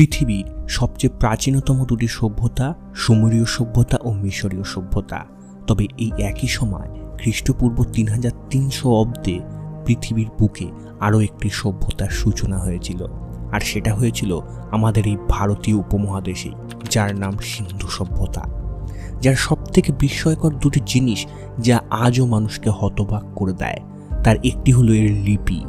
পৃথিবীর সবচেয়ে প্রাচীনতম দুটি সভ্যতা সুমেরীয় সভ্যতা ও মিশরীয় সভ্যতা। তবে এই একই সময় খ্রিস্টপূর্ব 3300 অব্দে পৃথিবীর বুকে আরও একটি সভ্যতার সূচনা হয়েছিল, আর সেটা হয়েছিল আমাদের এই ভারতীয় উপমহাদেশেই, যার নাম সিন্ধু সভ্যতা। যার সবথেকে বিস্ময়কর দুটি জিনিস যা আজও মানুষকে হতবাক করে দেয়, তার একটি হলো এর লিপি।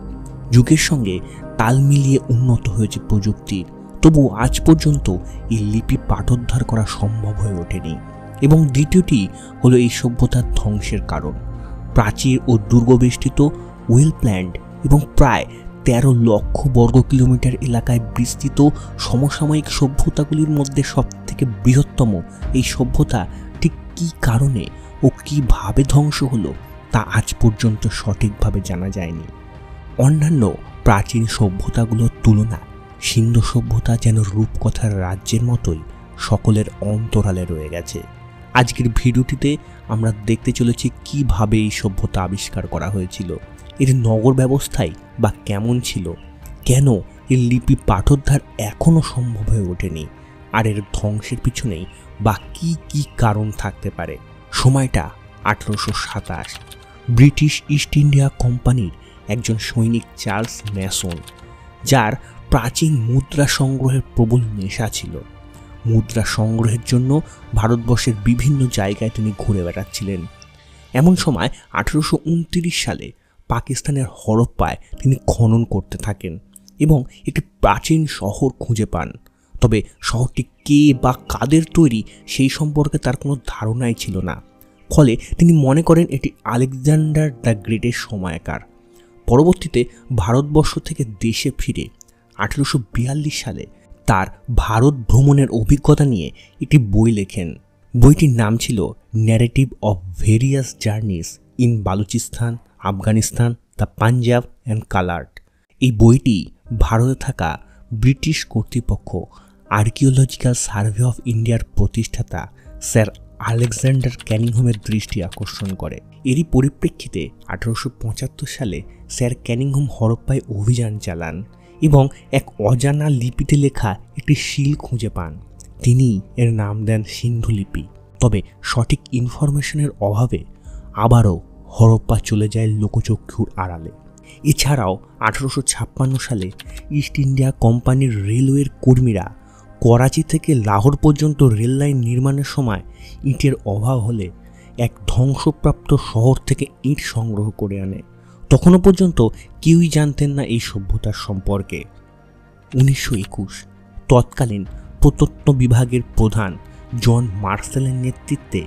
যুগের সঙ্গে তাল মিলিয়ে উন্নত হয়েছে প্রযুক্তির, তবু আজ পর্যন্ত এই লিপি পাঠোদ্ধার করা সম্ভব হয়ে ওঠেনি। এবং দ্বিতীয়টি হলো এই সভ্যতার ধ্বংসের কারণ। প্রাচীর ও দুর্গবেষ্টিত, ওয়েল প্ল্যান্ড এবং প্রায় 13 লক্ষ বর্গ কিলোমিটার এলাকায় বিস্তৃত সমসাময়িক সভ্যতাগুলির মধ্যে সবথেকে বৃহত্তম এই সভ্যতা ঠিক কী কারণে ও কীভাবে ধ্বংস হলো তা আজ পর্যন্ত সঠিকভাবে জানা যায়নি। অন্যান্য প্রাচীন সভ্যতাগুলোর তুলনায় সিন্ধু সভ্যতা যেন রূপকথার রাজ্যের মতোই সকলের অন্তরালে রয়ে গেছে। আজকের ভিডিওটিতে আমরা দেখতে চলেছি কিভাবে এই সভ্যতা আবিষ্কার করা হয়েছিল, এর নগর ব্যবস্থাই বা কেমন ছিল, কেন এর লিপি পাঠোদ্ধার এখনও সম্ভব হয়ে ওঠেনি, আর এর ধ্বংসের পিছনেই বা কী কী কারণ থাকতে পারে। সময়টা 1827। ব্রিটিশ ইস্ট ইন্ডিয়া কোম্পানির একজন সৈনিক চার্লস ম্যাসন, যার প্রাচীন মুদ্রা সংগ্রহের প্রবল নেশা ছিল। মুদ্রা সংগ্রহের জন্য ভারতবর্ষের বিভিন্ন জায়গায় তিনি ঘুরে বেড়াচ্ছিলেন। এমন সময় 1829 সালে পাকিস্তানের হরপ্পায় তিনি খনন করতে থাকেন এবং একটি প্রাচীন শহর খুঁজে পান। তবে শহরটি কে বা কাদের তৈরি সেই সম্পর্কে তার কোনো ধারণাই ছিল না। ফলে তিনি মনে করেন এটি আলেকজান্ডার দ্য গ্রেটের সময়কার। পরবর্তীতে ভারতবর্ষ থেকে দেশে ফিরে 1842 সালে তার ভারত ভ্রমণের অভিজ্ঞতা নিয়ে একটি বই লেখেন। বইটির নাম ছিল narrative of various journeys in Baluchistan, Afghanistan, the Punjab and Kalat. এই বইটি ভারতে থাকা ব্রিটিশ কর্তৃপক্ষ আর্কিওলজিক্যাল সার্ভে অফ ইন্ডিয়ার প্রতিষ্ঠাতা স্যার আলেকজান্ডার ক্যানিংহামের দৃষ্টি আকর্ষণ করে। এরই পরিপ্রেক্ষিতে 1875 সালে স্যার ক্যানিংহাম হরপ্পায় অভিযান চালান এবং এক অজানা লিপিতে লেখা একটি শিল খুঁজে পান। তিনি এর নাম দেন সিন্ধু লিপি। তবে সঠিক ইনফরমেশনের অভাবে আবারও হরপ্পা চলে যায় লোকচক্ষুর আড়ালে। এছাড়াও 1856 সালে ইস্ট ইন্ডিয়া কোম্পানির রেলওয়ের কর্মীরা করাচি থেকে লাহোর পর্যন্ত রেল লাইন নির্মাণের সময় ইটের অভাব হলে এক ধ্বংসপ্রাপ্ত শহর থেকে ইট সংগ্রহ করে আনে। তখনও পর্যন্ত কেউই জানতেন না এই সভ্যতার সম্পর্কে। 1921 তৎকালীন প্রত্নতত্ত্ব বিভাগের প্রধান জন মার্সেলের নেতৃত্বে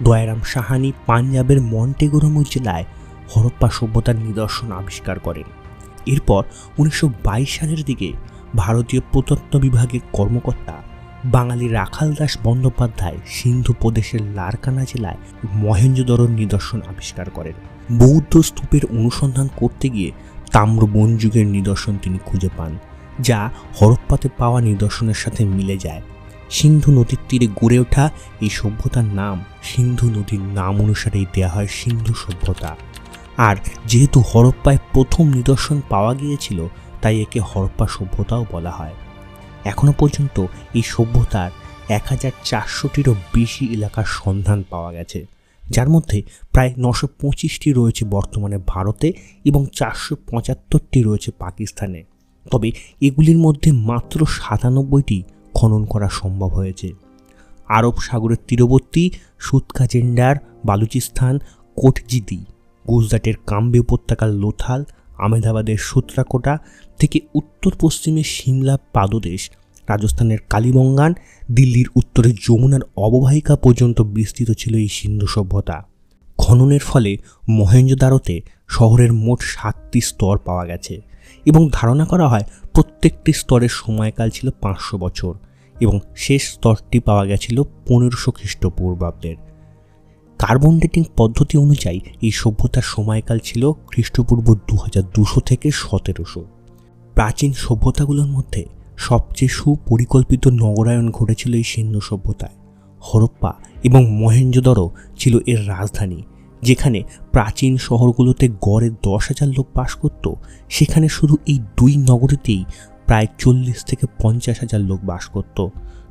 দয়ারাম সাহানি পাঞ্জাবের মন্টেগোরো জেলায় হরপ্পা সভ্যতার নিদর্শন আবিষ্কার করেন। এরপর 1922 সালের দিকে ভারতীয় প্রত্নতত্ত্ব বিভাগের কর্মকর্তা বাঙালি রাখাল দাস বন্দ্যোপাধ্যায় সিন্ধু প্রদেশের লারকানা জেলায় মহেঞ্জোদড়োর নিদর্শন আবিষ্কার করেন। বৌদ্ধ স্তূপের অনুসন্ধান করতে গিয়ে তাম্র বন যুগের নিদর্শন তিনি খুঁজে পান, যা হরপ্পাতে পাওয়া নিদর্শনের সাথে মিলে যায়। সিন্ধু নদীর তীরে গড়ে ওঠা এই সভ্যতার নাম সিন্ধু নদীর নাম অনুসারেই দেওয়া হয় সিন্ধু সভ্যতা। আর যেহেতু হরপ্পায় প্রথম নিদর্শন পাওয়া গিয়েছিল, তাই একে হরপ্পা সভ্যতাও বলা হয়। এখনও পর্যন্ত এই সভ্যতার 1400টিরও বেশি এলাকার সন্ধান পাওয়া গেছে, যার মধ্যে প্রায় 925টি রয়েছে বর্তমানে ভারতে এবং 475টি রয়েছে পাকিস্তানে। তবে এগুলির মধ্যে মাত্র 97টি খনন করা সম্ভব হয়েছে। আরব সাগরের তীরবর্তী সুতকাজেন্ডার, বালুচিস্তান, কোটজিদি, গুজরাটের কাম্বে উপত্যকার লোথাল, আহমেদাবাদের সূত্রাকোটা থেকে উত্তর পশ্চিমে সিমলা পাদদেশ, রাজস্থানের কালীবঙ্গান, দিল্লির উত্তরে যমুনার অববাহিকা পর্যন্ত বিস্তৃত ছিল এই সিন্ধু সভ্যতা। খননের ফলে মহেঞ্জোদারোতে শহরের মোট 7টি স্তর পাওয়া গেছে এবং ধারণা করা হয় প্রত্যেকটি স্তরের সময়কাল ছিল 500 বছর এবং শেষ স্তরটি পাওয়া গেছিল 1500 খ্রিস্টপূর্বাব্দের। কার্বন ডেটিং পদ্ধতি অনুযায়ী এই সভ্যতার সময়কাল ছিল খ্রিস্টপূর্ব 2200 থেকে 1700। প্রাচীন সভ্যতাগুলোর মধ্যে সবচেয়ে সুপরিকল্পিত নগরায়ন ঘটেছিল এই সিন্ধু সভ্যতায়। হরপ্পা এবং মহেঞ্জোদড়ো ছিল এর রাজধানী, যেখানে প্রাচীন শহরগুলোতে গড়ে 10,000 লোক বাস করত, সেখানে শুধু এই দুই নগরীতেই প্রায় 40 থেকে 50 হাজার লোক বাস করত।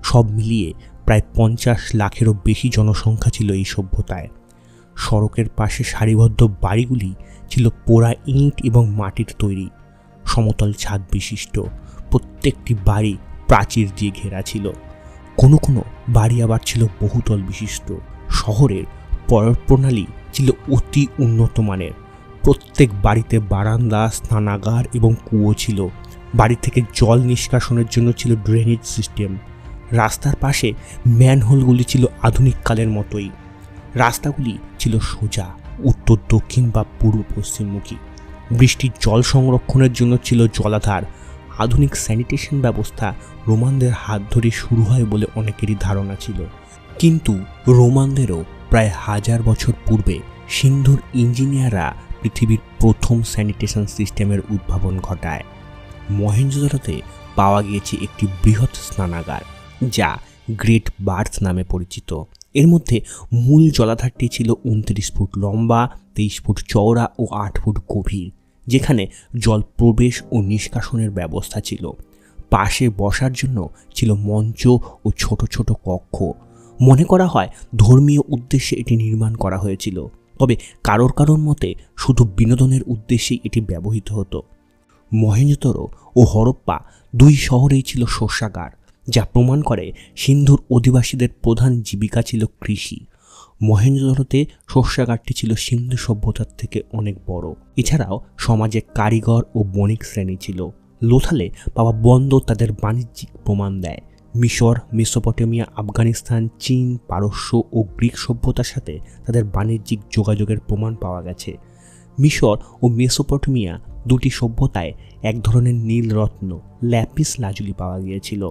সব মিলিয়ে প্রায় 50 লাখেরও বেশি জনসংখ্যা ছিল এই সভ্যতায়। সড়কের পাশে সারিবদ্ধ বাড়িগুলি ছিল পোড়া ইট এবং মাটির তৈরি, সমতল ছাদ বিশিষ্ট। প্রত্যেকটি বাড়ি প্রাচীর দিয়ে ঘেরা ছিল। কোনো কোনো বাড়ি আবার ছিল বহুতল বিশিষ্ট। শহরের পয়ঃপ্রণালী ছিল অতি উন্নত মানের। প্রত্যেক বাড়িতে বারান্দা, স্নানাগার এবং কুয়ো ছিল। বাড়ি থেকে জল নিষ্কাশনের জন্য ছিল ড্রেনেজ সিস্টেম। রাস্তার পাশে ম্যানহোলগুলি ছিল আধুনিক কালের মতোই। রাস্তাগুলি ছিল সোজা, উত্তর দক্ষিণ বা পূর্ব পশ্চিমমুখী। বৃষ্টির জল সংরক্ষণের জন্য ছিল জলাধার। আধুনিক স্যানিটেশন ব্যবস্থা রোমানদের হাত ধরে শুরু হয় বলে অনেকেরই ধারণা ছিল। কিন্তু রোমানদেরও প্রায় 1000 বছর পূর্বে সিন্ধুর ইঞ্জিনিয়াররা পৃথিবীর প্রথম স্যানিটেশন সিস্টেমের উদ্ভাবন ঘটায়। মহেঞ্জোদারোতে পাওয়া গিয়েছে একটি বৃহৎ স্নানাগার, যা গ্রেট বার্থ নামে পরিচিত। এর মধ্যে মূল জলাধারটি ছিল 29 ফুট লম্বা, 23 ফুট চওড়া ও 8 ফুট গভীর, যেখানে জল প্রবেশ ও নিষ্কাশনের ব্যবস্থা ছিল। পাশে বসার জন্য ছিল মঞ্চ ও ছোট ছোট কক্ষ। মনে করা হয় ধর্মীয় উদ্দেশ্যে এটি নির্মাণ করা হয়েছিল, তবে কারোর মতে শুধু বিনোদনের উদ্দেশ্যেই এটি ব্যবহৃত হতো। মহেঞ্জোদারো ও হরপ্পা দুই শহরেই ছিল শস্যাগার, যা প্রমাণ করে সিন্ধুর অধিবাসীদের প্রধান জীবিকা ছিল কৃষি। মহেঞ্জোদারোতে শস্যাগারটি ছিল সিন্ধু সভ্যতার থেকে অনেক বড়। এছাড়াও সমাজে কারিগর ও বণিক শ্রেণী ছিল। লোথালে পাওয়া বন্দর তাদের বাণিজ্যিক প্রমাণ দেয়। মিশর, মেসোপটেমিয়া, আফগানিস্তান, চীন, পারস্য ও গ্রিক সভ্যতার সাথে তাদের বাণিজ্যিক যোগাযোগের প্রমাণ পাওয়া গেছে। মিশর ও মেসোপটেমিয়া দুটি সভ্যতায় এক ধরনের নীল রত্ন, ল্যাপিস লাজুলি পাওয়া গিয়েছিল,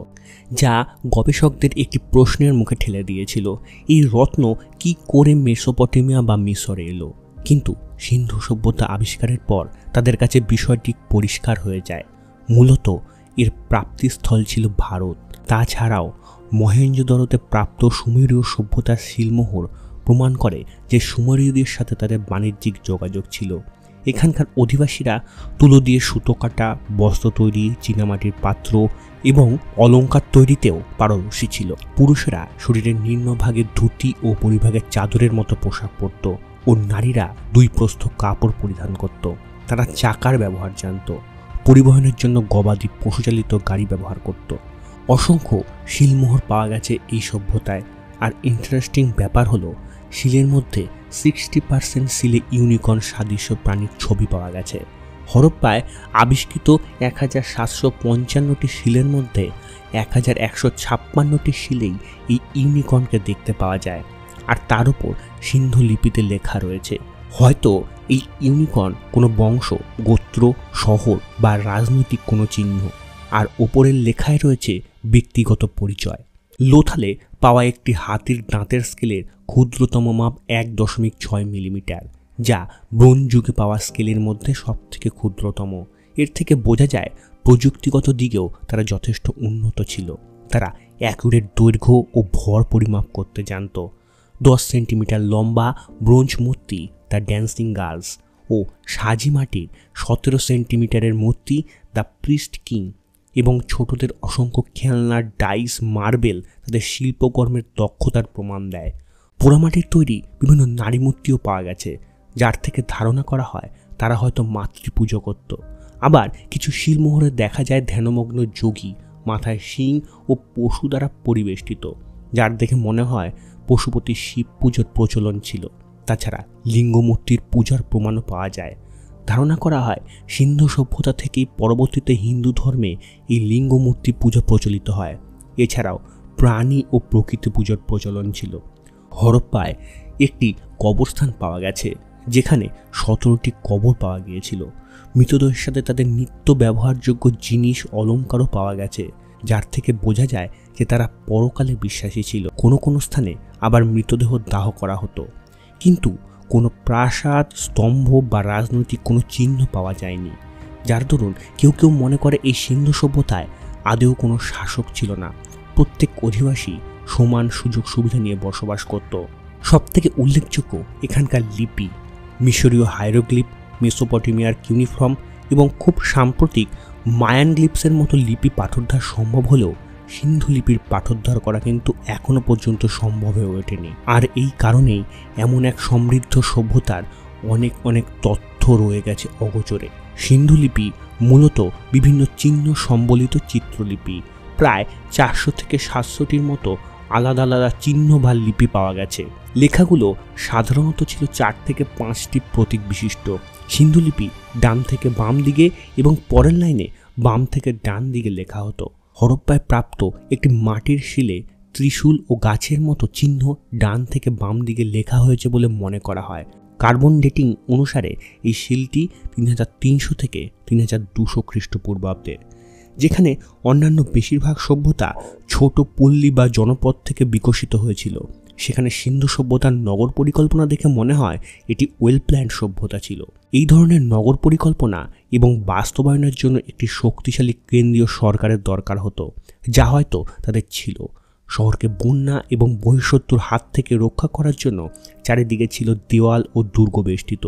যা গবেষকদের একটি প্রশ্নের মুখে ঠেলে দিয়েছিল, এই রত্ন কি করে মেসোপটেমিয়া বা মিশরে এলো। কিন্তু সিন্ধু সভ্যতা আবিষ্কারের পর তাদের কাছে বিষয়টি পরিষ্কার হয়ে যায়। মূলত এর প্রাপ্তিস্থল ছিল ভারত। তাছাড়াও মহেঞ্জোদারোতে প্রাপ্ত সুমেরীয় সভ্যতার শিলমোহর প্রমাণ করে যে সুমেরীয়দের সাথে তাদের বাণিজ্যিক যোগাযোগ ছিল। এখানকার অধিবাসীরা তুলো দিয়ে সুতো কাটা, বস্ত্র তৈরি, চীনামাটির পাত্র এবং অলঙ্কার তৈরিতেও পারদর্শী ছিল। পুরুষেরা শরীরের নিম্নভাগে ধুতি ও পরিভাগে চাদরের মতো পোশাক পরত ও নারীরা 2 প্রস্থ কাপড় পরিধান করত। তারা চাকার ব্যবহার জানত। পরিবহনের জন্য গবাদি পশুচালিত গাড়ি ব্যবহার করত। অসংখ্য শিলমোহর পাওয়া গেছে এই সভ্যতায়। আর ইন্টারেস্টিং ব্যাপার হলো, শিলের মধ্যে 60% শিলে ইউনিকর্ন সাদৃশ্য প্রাণীর ছবি পাওয়া গেছে। হরপ্পায় আবিষ্কৃত 1755টি শিলের মধ্যে 1156টি শিলেই এই ইউনিকর্নকে দেখতে পাওয়া যায়। আর তার উপর সিন্ধু লিপিতে লেখা রয়েছে। হয়তো এই ইউনিকর্ন কোনো বংশ, গোত্র, শহর বা রাজনৈতিক কোনো চিহ্ন। আর ওপরের লেখায় রয়েছে ব্যক্তিগত পরিচয়। লোথালে পাওয়া একটি হাতির দাঁতের স্কেলের ক্ষুদ্রতম মাপ 1.6 মিলিমিটার, যা ব্রোঞ্জ যুগে পাওয়া স্কেলের মধ্যে সবথেকে ক্ষুদ্রতম। এর থেকে বোঝা যায় প্রযুক্তিগত দিকেও তারা যথেষ্ট উন্নত ছিল। তারা অ্যাকুরেট দৈর্ঘ্য ও ভর পরিমাপ করতে জানত। 10 সেন্টিমিটার লম্বা ব্রোঞ্জ মূর্তি দ্য ড্যান্সিং গার্লস ও সাজি মাটির 17 সেন্টিমিটারের মূর্তি দ্য প্রিস্ট কিং এবং ছোটদের অসংখ্য খেলনা, ডাইস, মার্বেল তাদের শিল্পকর্মের দক্ষতার প্রমাণ দেয়। পোড়ামাটির তৈরি বিভিন্ন নারী মূর্তিও পাওয়া গেছে, যার থেকে ধারণা করা হয় তারা হয়তো মাতৃপুজো করত। আবার কিছু শিলমোহরে দেখা যায় ধ্যানমগ্ন যোগী, মাথায় শিং ও পশু দ্বারা পরিবেষ্টিত, যার দেখে মনে হয় পশুপতি শিব পুজোর প্রচলন ছিল। তাছাড়া লিঙ্গমূর্তির পূজার প্রমাণও পাওয়া যায়। ধারণা করা হয় সিন্ধু সভ্যতা থেকেই পরবর্তীতে হিন্দু ধর্মে এই লিঙ্গমূর্তি পূজা প্রচলিত হয়। এছাড়াও প্রাণী ও প্রকৃতি পূজার প্রচলন ছিল। হরপ্পায় একটি কবরস্থান পাওয়া গেছে, যেখানে 17টি কবর পাওয়া গিয়েছিল। মৃতদেহের সাথে তাদের নিত্য ব্যবহারযোগ্য জিনিস, অলঙ্কারও পাওয়া গেছে, যার থেকে বোঝা যায় যে তারা পরকালে বিশ্বাসী ছিল। কোনো স্থানে আবার মৃতদেহ দাহ করা হতো, কিন্তু কোনো প্রাসাদ, স্তম্ভ বা রাজনৈতিক কোনো চিহ্ন পাওয়া যায়নি, যার দরুন কেউ মনে করে এই সিন্ধু সভ্যতায় আদেও কোনো শাসক ছিল না। প্রত্যেক অধিবাসী সমান সুযোগ সুবিধা নিয়ে বসবাস করত। সবথেকে উল্লেখযোগ্য এখানকার লিপি, মিশরীয় হাইরোগ্লিফ, মেসোপটেমিয়ার কিউনিফর্ম এবং খুব সাম্প্রতিক মায়ান লিপসের মতো লিপি পাঠোদ্ধার সম্ভব হলেও সিন্ধু লিপির পাঠোদ্ধার করা কিন্তু এখনো পর্যন্ত সম্ভব হয়ে ওঠেনি। আর এই কারণেই এমন এক সমৃদ্ধ সভ্যতার অনেক তথ্য রয়ে গেছে অগোচরে। সিন্ধু লিপি মূলত বিভিন্ন চিহ্ন সম্বলিত চিত্রলিপি। প্রায় 400 থেকে 700টির মতো আলাদা আলাদা চিহ্ন বা লিপি পাওয়া গেছে। লেখাগুলো সাধারণত ছিল 4 থেকে 5টি প্রতীক বিশিষ্ট। সিন্ধু লিপি ডান থেকে বাম দিকে এবং পরের লাইনে বাম থেকে ডান দিকে লেখা হতো। হরপ্পায় প্রাপ্ত একটি মাটির শিলে ত্রিশূল ও গাছের মতো চিহ্ন ডান থেকে বাম দিকে লেখা হয়েছে বলে মনে করা হয়। কার্বন ডেটিং অনুসারে এই শিলটি 3300 থেকে 3200 খ্রিস্টপূর্বাব্দের। যেখানে অন্যান্য বেশিরভাগ সভ্যতা ছোট পল্লী বা জনপদ থেকে বিকশিত হয়েছিল, সেখানে সিন্ধু সভ্যতার নগর পরিকল্পনা দেখে মনে হয় এটি ওয়েল প্ল্যান্ড সভ্যতা ছিল। এই ধরনের নগর পরিকল্পনা এবং বাস্তবায়নের জন্য একটি শক্তিশালী কেন্দ্রীয় সরকারের দরকার হতো, যা হয়তো তাদের ছিল। শহরকে বন্যা এবং বহিঃশত্রুর হাত থেকে রক্ষা করার জন্য চারিদিকে ছিল দেওয়াল ও দুর্গ বেষ্টিত।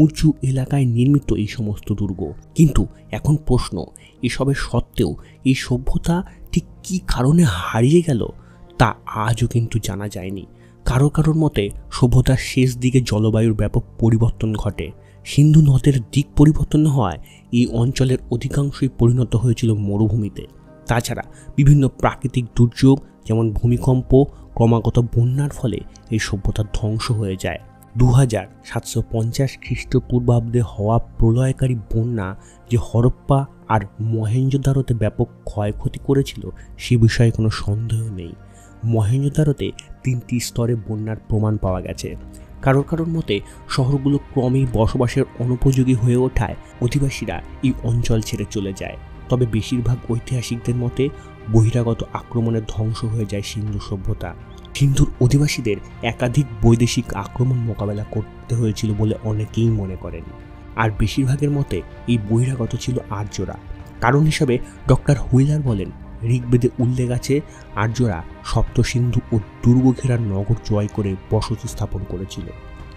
উঁচু এলাকায় নির্মিত এই সমস্ত দুর্গ। কিন্তু এখন প্রশ্ন, এসবের সত্ত্বেও এই সভ্যতা ঠিক কী কারণে হারিয়ে গেল তা আজও কিন্তু জানা যায়নি। কারোর মতে সভ্যতার শেষ দিকে জলবায়ুর ব্যাপক পরিবর্তন ঘটে। সিন্ধু নদের দিক পরিবর্তন হওয়ায় এই অঞ্চলের অধিকাংশই পরিণত হয়েছিল মরুভূমিতে। তাছাড়া বিভিন্ন প্রাকৃতিক দুর্যোগ যেমন ভূমিকম্প, ক্রমাগত বন্যার ফলে এই সভ্যতা ধ্বংস হয়ে যায়। 2750 খ্রিস্টপূর্বাব্দে হওয়া প্রলয়কারী বন্যা যে হরপ্পা আর মহেঞ্জোদারোতে ব্যাপক ক্ষয়ক্ষতি করেছিল সে বিষয়ে কোনো সন্দেহ নেই। মহেঞ্জোদারোতে 3টি স্তরে বন্যার প্রমাণ পাওয়া গেছে। কারোর মতে শহরগুলো ক্রমেই বসবাসের অনুপযোগী হয়ে ওঠায় অধিবাসীরা এই অঞ্চল ছেড়ে চলে যায়। তবে বেশিরভাগ ঐতিহাসিকদের মতে বহিরাগত আক্রমণে ধ্বংস হয়ে যায় সিন্ধু সভ্যতা। সিন্ধুর অধিবাসীদের একাধিক বৈদেশিক আক্রমণ মোকাবেলা করতে হয়েছিল বলে অনেকেই মনে করেন। আর বেশিরভাগের মতে এই বহিরাগত ছিল আর্যরা। কারণ হিসাবে ডক্টর হুইলার বলেন, ঋগ্বেদে উল্লেখ আছে আর্যরা সপ্ত সিন্ধু ও দুর্গ ঘেরা নগর জয় করে বসতি স্থাপন করেছিল।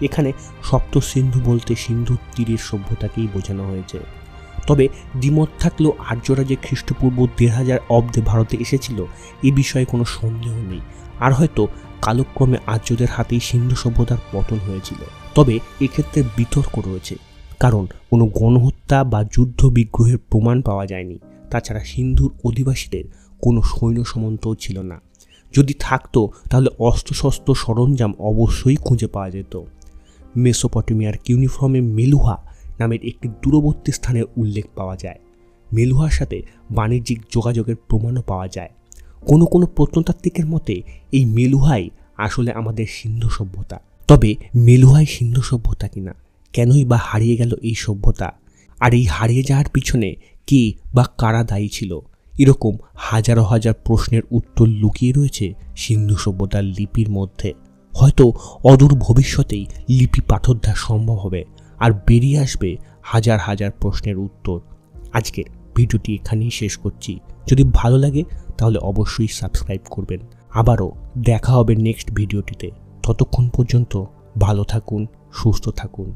এখানে সপ্ত সিন্ধু বলতে সিন্ধুর তীরের সভ্যতাকেই বোঝানো হয়েছে। তবে দ্বিমত থাকলেও আর্যরা যে খ্রিস্টপূর্ব 1500 অব্দে ভারতে এসেছিল এ বিষয়ে কোনো সন্দেহ নেই। আর হয়তো কালক্রমে আর্যদের হাতেই সিন্ধু সভ্যতার পতন হয়েছিল। তবে এক্ষেত্রে বিতর্ক রয়েছে, কারণ কোনো গণহত্যা বা যুদ্ধ বিগ্রহের প্রমাণ পাওয়া যায়নি। তাছাড়া সিন্ধুর অধিবাসীদের কোনো সৈন্য সামন্তও ছিল না। যদি থাকতো তাহলে অস্ত্রশস্ত্র সরঞ্জাম অবশ্যই খুঁজে পাওয়া যেত। মেসোপটেমিয়ার কিউনিফর্মে মেলুহা নামের একটি দূরবর্তী স্থানের উল্লেখ পাওয়া যায়। মেলুহার সাথে বাণিজ্যিক যোগাযোগের প্রমাণও পাওয়া যায়। কোনো প্রত্নতাত্ত্বিকের মতে এই মেলুহাই আসলে আমাদের সিন্ধু সভ্যতা। তবে মেলুহাই সিন্ধু সভ্যতা কিনা, কেনই বা হারিয়ে গেল এই সভ্যতা, আর এই হারিয়ে যাওয়ার পিছনে কে বা কারা দায়ী ছিল, এরকম হাজার প্রশ্নের উত্তর লুকিয়ে রয়েছে সিন্ধু সভ্যতার লিপির মধ্যে। হয়তো অদূর ভবিষ্যতেই লিপি পাঠোদ্ধার সম্ভব হবে আর বেরিয়ে আসবে হাজার প্রশ্নের উত্তর। আজকের ভিডিওটি এখানেই শেষ করছি। যদি ভালো লাগে তাহলে অবশ্যই সাবস্ক্রাইব করবেন। আবারও দেখা হবে নেক্সট ভিডিওটিতে। ততক্ষণ পর্যন্ত ভালো থাকুন, সুস্থ থাকুন।